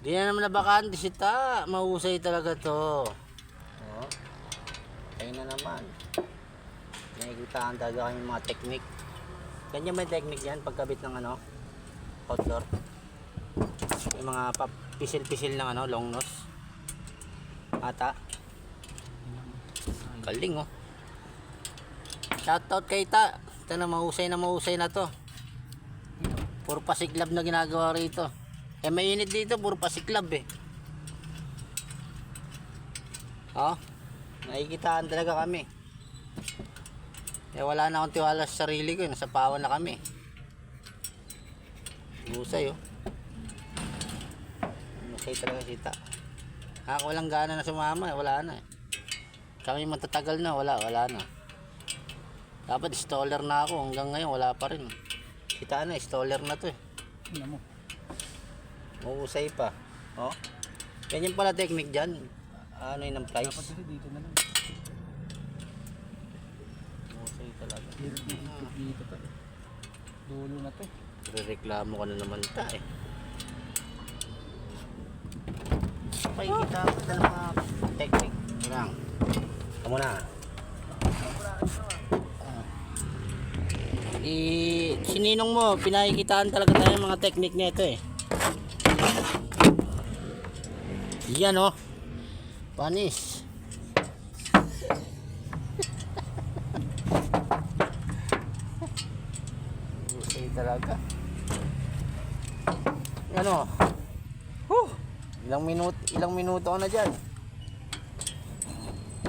Di na naman nabakante si Ta. Mahusay talaga to. Oo. Ayun na naman. Nakikitaan talaga kami mga technique. Ganyan may technique yan pagkabit ng ano, outdoor. Yung mga pisil-pisil ng ano, long nose. Ata. Galing oh. Shoutout kay Ta. Ito na mahusay na to. Puro pasiklab na ginagawa rito. Eh mainit dito, puro pasiklab eh. Oh, nakikitaan talaga kami. Eh wala na akong tiwala sa sarili ko, nasa pawan na kami. Husay oh. Husay talaga kita. Ako walang gana na sumama eh, wala na eh. Kami matatagal na, wala na. Dapat installer na ako, hanggang ngayon wala pa rin. Kita na, installer na to eh. Ano mo? Mahusay pa. Oh. Ganyan pala technique dyan. Ano yun ang price? Dapat kasi dito na lang. Mahusay talaga. Dito pa. Dulo na to. Rereklamo ka na naman ta eh. Pakikita ko na ng mga technique. Lang. Kamu na. Sininong mo, pinakikitaan talaga tayo mga technique nito eh. Yan oh. Panis. Busay talaga. Ano? Ilang minuto ko na dyan.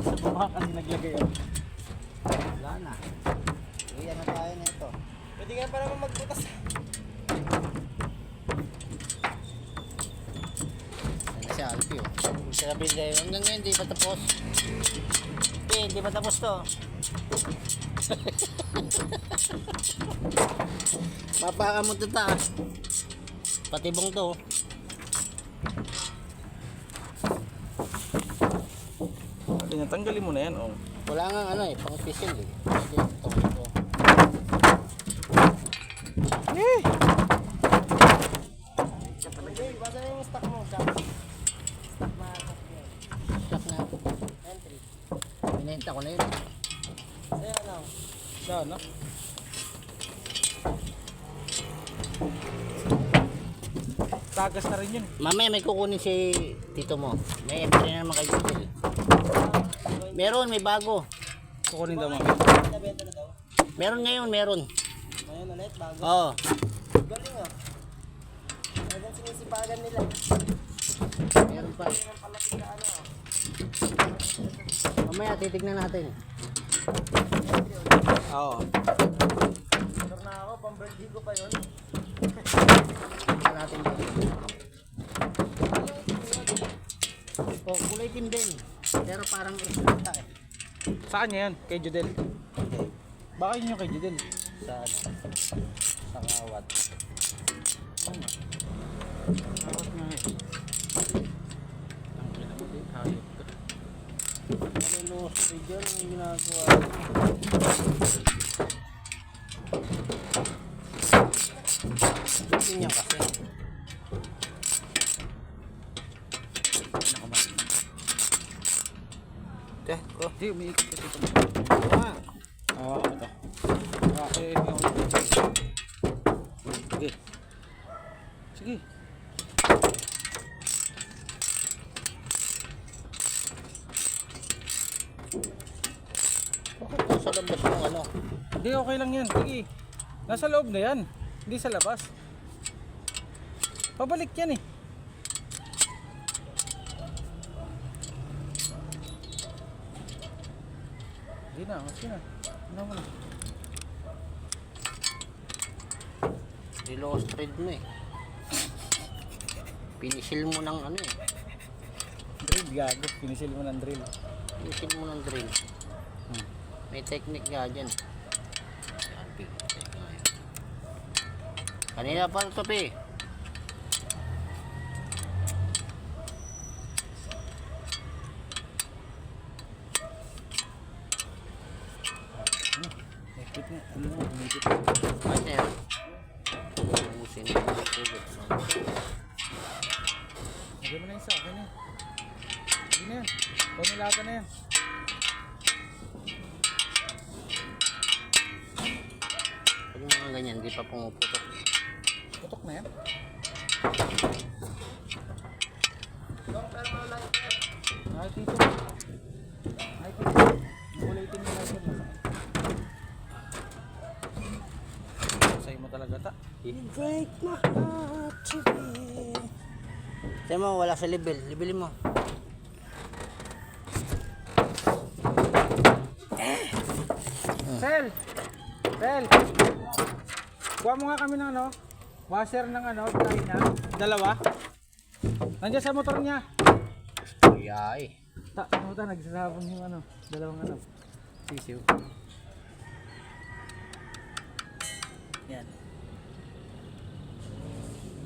Sa baba kasi naglagay ako. Wala na. Iyan na tayo na ito. Pwede nga pa naman magbutas. Ano si Alfie oh. Sabi tayo, hanggang ngayon hindi pa tapos. Hindi pa tapos to. Mapaka mo ito ta. Patibong to. Tinatanggalin mo na yan, oh. Wala nga ano eh, pang pisil eh. Pwede ito. Eh! Basta yung stock mo. Stock na. Entry. Binenta ko na yun. Ayan lang. Saan, no? Tagas na rin yun. Mamaya may kukunin si tito mo. May entry na naman kay Google. Meron, may bago. Kukunin daw mami. Meron ngayon, meron. Ngayon ulit, bago. Oo. Galing ah. Hanggang sinisipagan nila. Meron pa. Ang palapit na ano. Mamaya titignan natin. Oo. Sure na ako, pang birthday ko pa yun. Tignan natin. Oh, kulay itim din. Pero parang extra eh. Saan niya yan? Kay Judel? Baka yun yung kay Judel. Sa ano? Sa kawat. Awat nga eh. Ang pinagod hayop ka. Malulos rin dyan ang ginagawa. Gusto niya kasi. Okay, ko. Hindi, umiikot kasi ito. Ah, Oo, ito. Okay, sige. Sige. bakit sa labas ng ano? Hindi, okay lang yan. Sige. Nasa loob na yan. Hindi sa labas. Pabalik yan eh. Hindi na, maski na. Ano mo na. Nilost thread mo eh. Pinisil mo ng ano eh. Drill, gago. Pinisil mo ng drill. Pinisil mo ng drill. May technique nga dyan. Kanina pa ito pe. Ekip nga. Ano na, umikip. Ay, sir. Ubusin mo. Lagyan mo na yung sa akin eh. Hindi na yan. Pamilata na yan. Pag yung mga ganyan, di pa pumuputok. Putok na yan. Ay, tito. Ay, tito. Nakulitin mo lang yun. Sa'yo mo talaga ta. Break my heart to be. Sabi mo, wala sa level. Levelin mo. Sel! Sel! Kuha mo nga kami ng ano, washer ng ano, China. Dalawa. Nandiyan sa motor niya. Yay. Ano ta, nagsasabon yung ano, dalawang ano. Sisiw. Yan.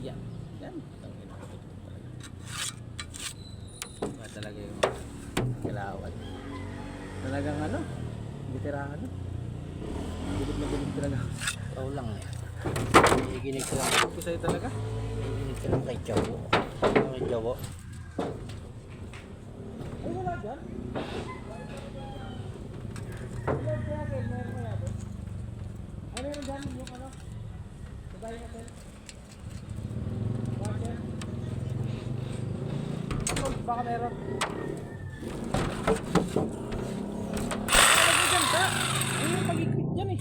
Yan. Yan. Ba talaga yung kalawat. Talagang ano, bitirahan. Bilib na bilib talaga. Ikaw lang eh. Iginig ka lang. Ito sa'yo talaga. Iginig ka lang kay Jawo. Kay Jawo. Ay, wala dyan. Wala dyan, Kel. Meron kaya doon. Ay, meron dyan yung ano. Sabay na, Kel. Washer. Ako, baka meron. Wala dyan ka. Ay, yung pag-ikpit dyan eh.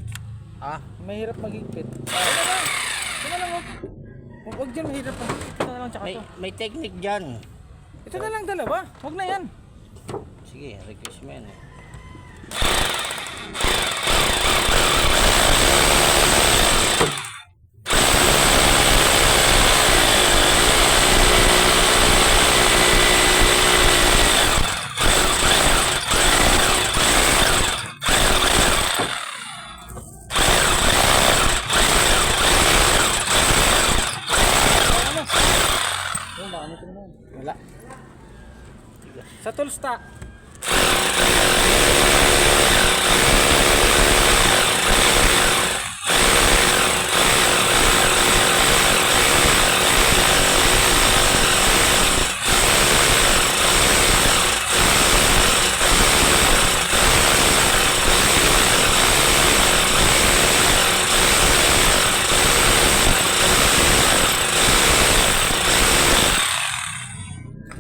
Ah? Mahirap mag-ikpit. Wala lang. Wala lang oh. Huwag dyan, mahirap mag-ikpit. Ito na lang tsaka to. May technique dyan. Ito na lang dalawa. Huwag na yan. Sige, request mo yan eh. Yung baka nito naman. Wala. Sa Tulsta.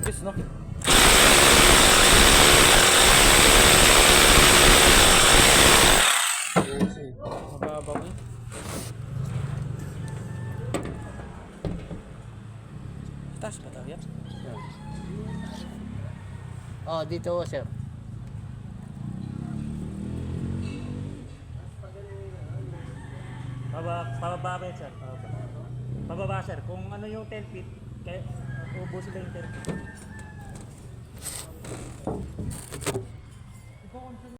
Yes, no? Mababaw eh. Taas pa tayo yan. Oh, dito sir. Pababa rin sir. Pababa sir. Kung ano yung 10 feet, kaya ubusin lang yung 10 feet.